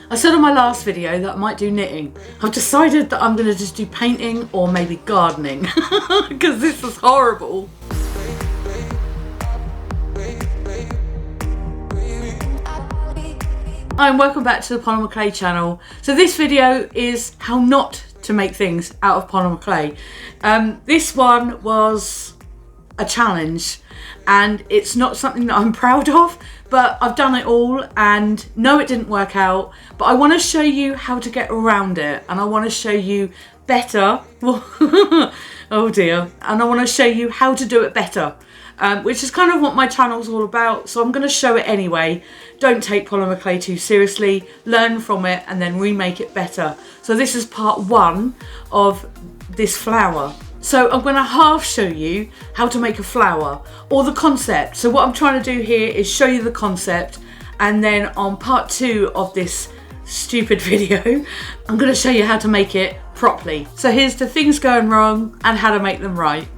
I said on my last video that I might do knitting. I've decided that I'm going to just do painting or maybe gardening because this is horrible. Hi and welcome back to the Polymer Clay channel. So this video is how not to make things out of polymer clay. This one was a challenge and it's not something that I'm proud of, but I've done it all and no, it didn't work out, but I want to show you how to get around it and I want to show you better oh dear, and I want to show you how to do it better, which is kind of what my channel's all about. So I'm going to show it anyway. Don't take polymer clay too seriously, learn from it and then remake it better. So this is part one of this flower. So I'm going to half show you how to make a flower or the concept. So what I'm trying to do here is show you the concept, and then on part two of this stupid video I'm going to show you how to make it properly. So here's the things going wrong and how to make them right.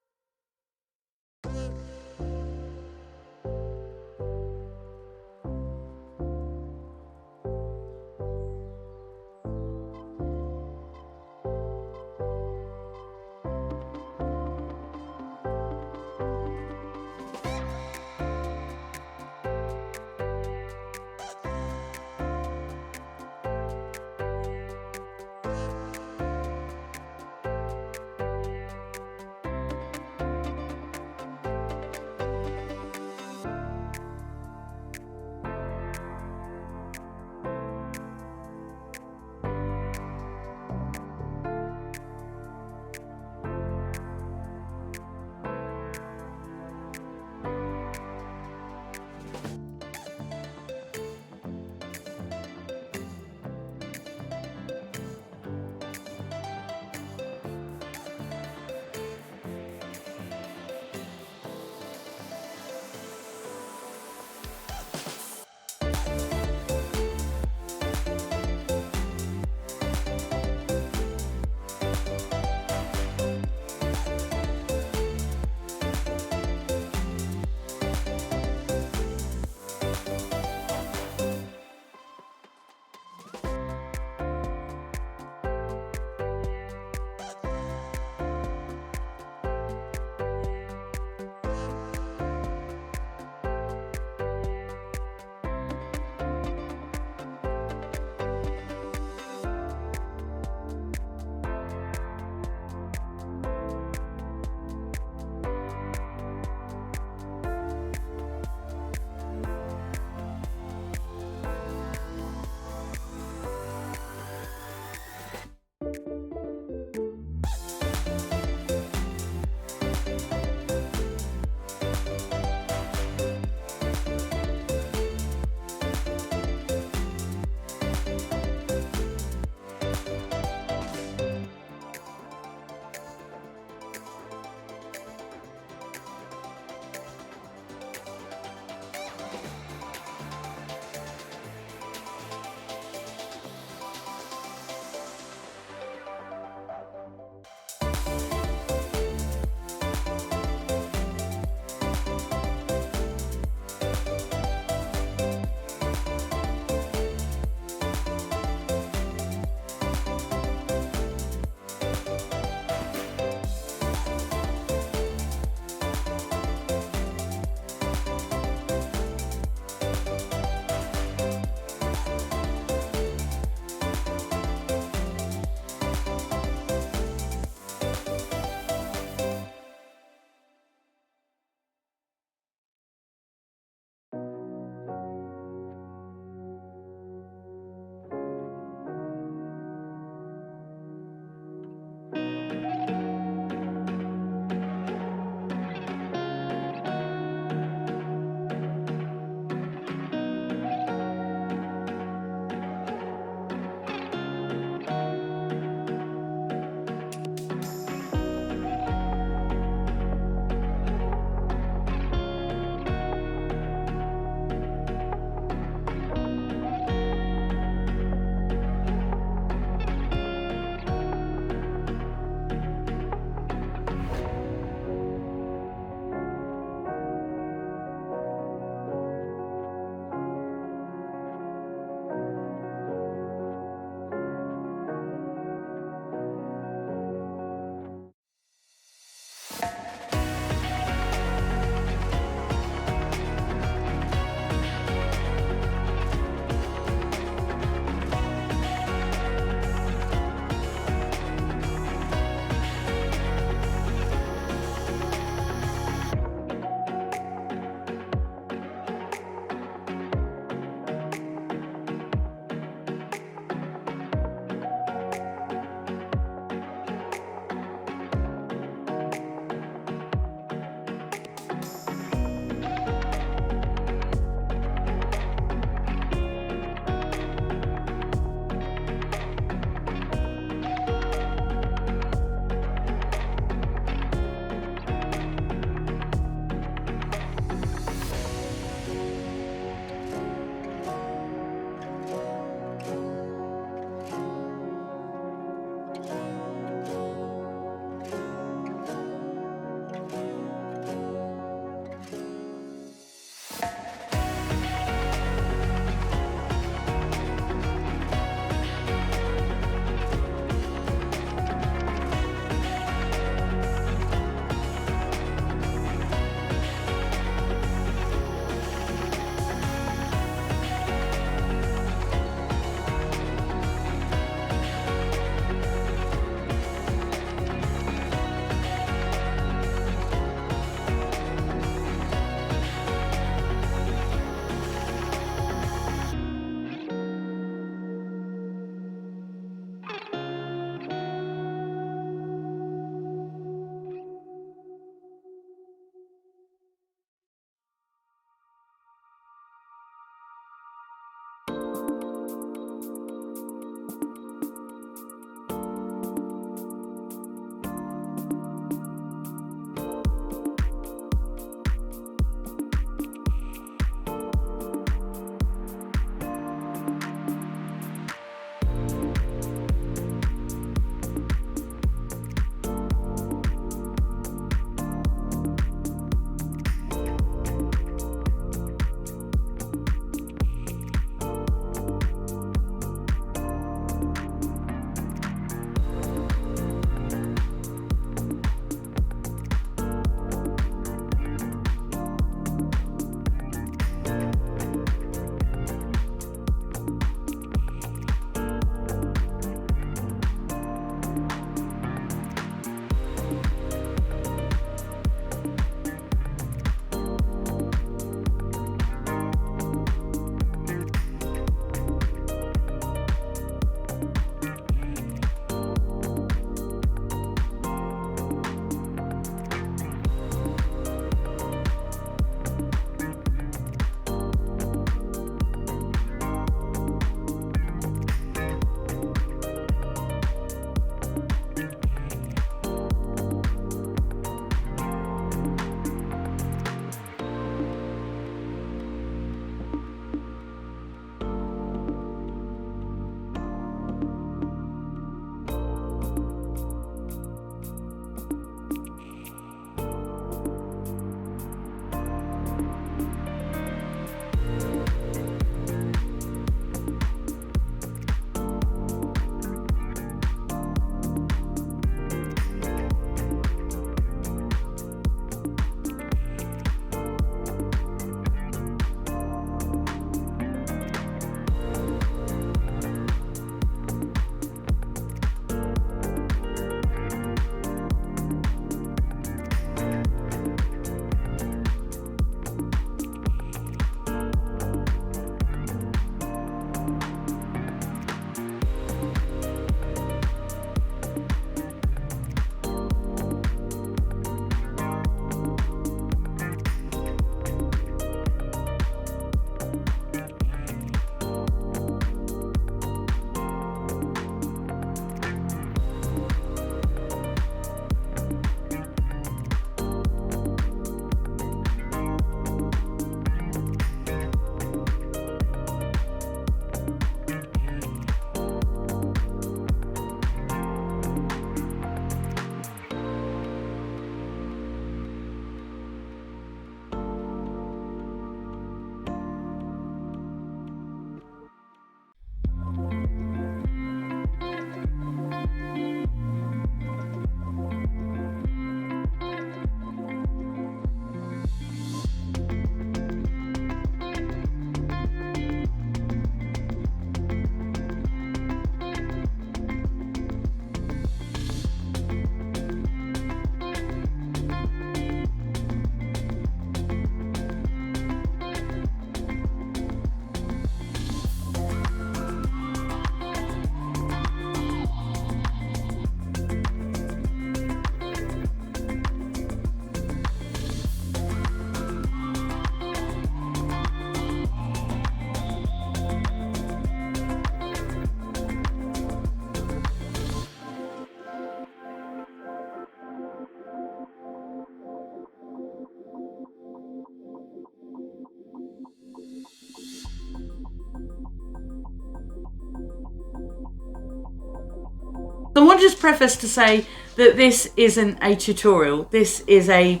So I want to just preface to say that this isn't a tutorial. This is a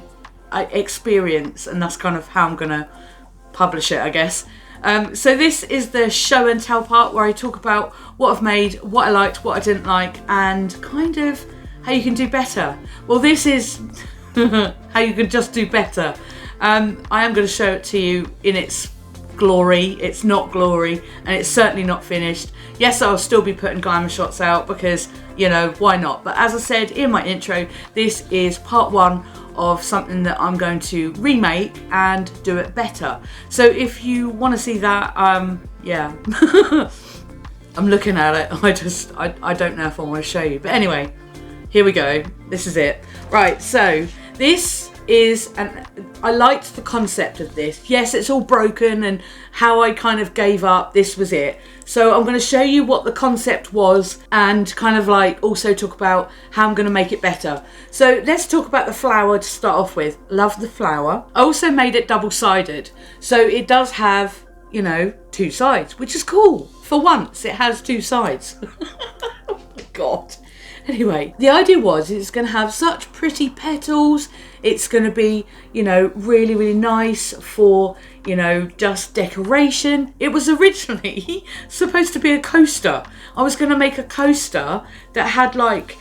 experience, and that's kind of how I'm going to publish it, I guess. So this is the show and tell part where I talk about what I've made, what I liked, what I didn't like, and kind of how you can do better. Well, this is how you can just do better. I am going to show it to you in its glory. It's not glory, and it's certainly not finished. Yes, I'll still be putting glamour shots out because, you know, why not? But as I said in my intro, this is part one of something that I'm going to remake and do it better. So if you want to see that, yeah, I'm looking at it. I don't know if I want to show you. But anyway, here we go. This is it. Right, so this is, and I liked the concept of this. Yes, it's all broken and how I kind of gave up. This was it. So I'm going to show you what the concept was and kind of like also talk about how I'm going to make it better. So let's talk about the flower to start off with. Love the flower. I also made it double-sided. So it does have, you know, two sides, which is cool. For once, it has two sides. Oh my God. Anyway, the idea was it's going to have such pretty petals. It's going to be, you know, really, really nice for, you know, just decoration. It was originally supposed to be a coaster. I was going to make a coaster that had like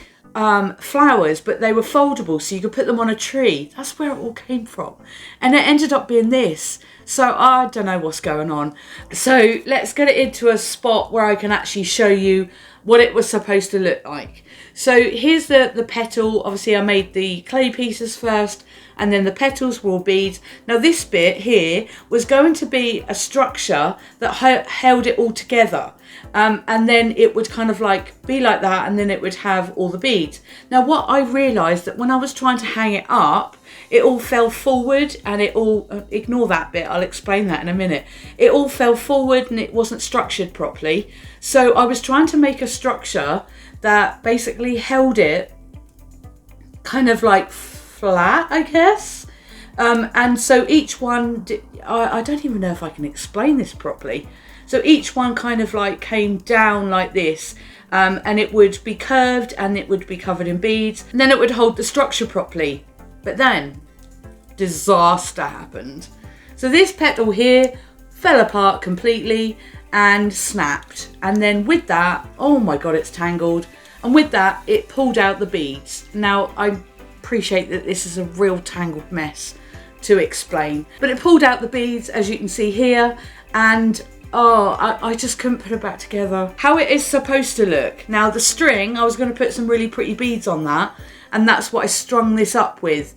flowers, but they were foldable so you could put them on a tree. That's where it all came from. And it ended up being this. So I don't know what's going on. So let's get it into a spot where I can actually show you what it was supposed to look like. So here's the petal. Obviously I made the clay pieces first and then the petals were all beads. Now this bit here was going to be a structure that held it all together. And then it would kind of like be like that, and then it would have all the beads. Now what I realised that when I was trying to hang it up, it all fell forward and it all, ignore that bit, I'll explain that in a minute. It all fell forward and it wasn't structured properly. So I was trying to make a structure that basically held it kind of like flat, I guess. And so each one, I don't even know if I can explain this properly. So each one kind of like came down like this, and it would be curved and it would be covered in beads, and then it would hold the structure properly. But then disaster happened. So this petal here fell apart completely and snapped, and then with that, oh my god, it's tangled, and with that it pulled out the beads. Now I appreciate that this is a real tangled mess to explain, but it pulled out the beads, as you can see here, and oh, I just couldn't put it back together how it is supposed to look. Now the string, I was going to put some really pretty beads on that, and that's what I strung this up with,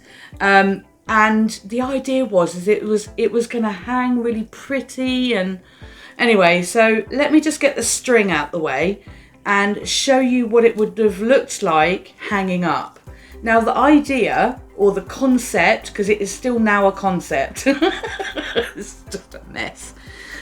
and the idea was it was going to hang really pretty. And anyway, so let me just get the string out the way and show you what it would have looked like hanging up. Now the idea, or the concept, because it is still now a concept, it's just a mess.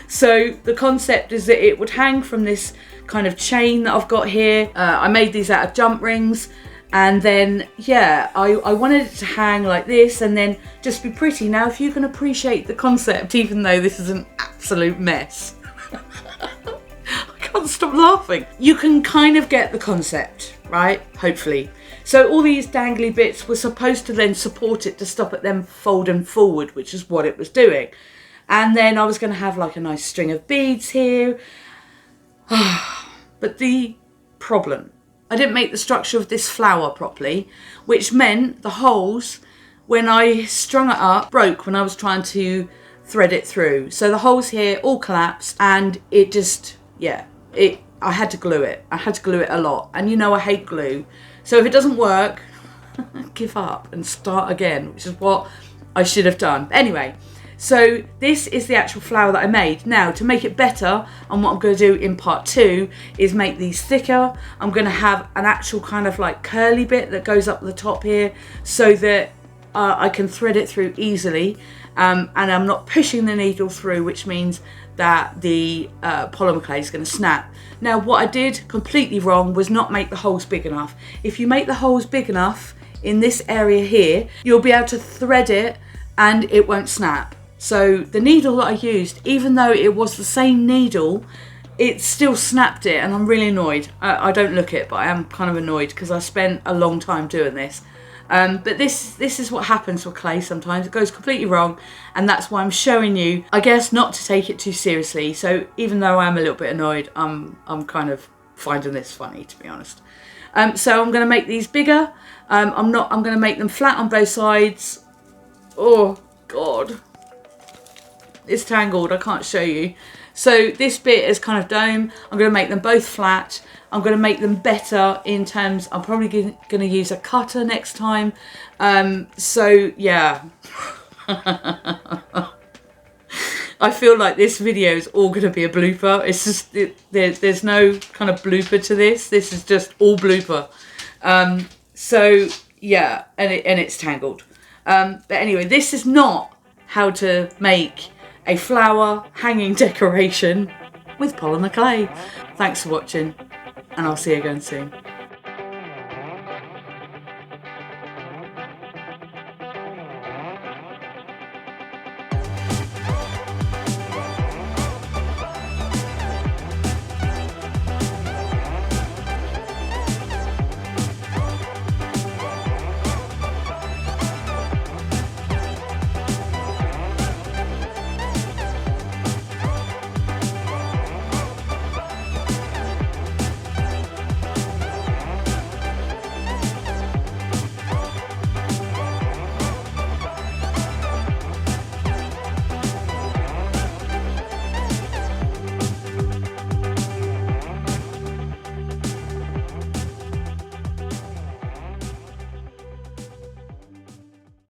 So the concept is that it would hang from this kind of chain that I've got here. I made these out of jump rings, and then yeah, I wanted it to hang like this and then just be pretty. Now if you can appreciate the concept, even though this is an absolute mess, I can't stop laughing. You can kind of get the concept, right? Hopefully. So all these dangly bits were supposed to then support it to stop it then folding forward, which is what it was doing. And then I was going to have like a nice string of beads here. But the problem, I didn't make the structure of this flower properly, which meant the holes, when I strung it up, broke when I was trying to thread it through. So the holes here all collapsed, and it just, yeah, I had to glue it. I had to glue it a lot. And you know I hate glue. So if it doesn't work, give up and start again, which is what I should have done. Anyway, so this is the actual flower that I made. Now to make it better, and what I'm going to do in part 2 is make these thicker. I'm going to have an actual kind of like curly bit that goes up the top here, so that I can thread it through easily, and I'm not pushing the needle through, which means that the polymer clay is going to snap. Now what I did completely wrong was not make the holes big enough. If you make the holes big enough in this area here, you'll be able to thread it and it won't snap. So the needle that I used, even though it was the same needle, it still snapped it, and I'm really annoyed. I don't look it, but I am kind of annoyed because I spent a long time doing this. But this is what happens with clay sometimes. It goes completely wrong, and that's why I'm showing you, I guess, not to take it too seriously. So even though I'm a little bit annoyed, I'm kind of finding this funny, to be honest. So I'm going to make these bigger. I'm going to make them flat on both sides. Oh God, it's tangled, I can't show you. So this bit is kind of dome. I'm going to make them both flat. I'm going to make them better in terms, I'm probably going to use a cutter next time. So yeah. I feel like this video is all going to be a blooper. It's just, there's no kind of blooper to this. This is just all blooper. So yeah, and it's tangled. But anyway, this is not how to make a flower hanging decoration with polymer clay. Thanks for watching, and I'll see you again soon.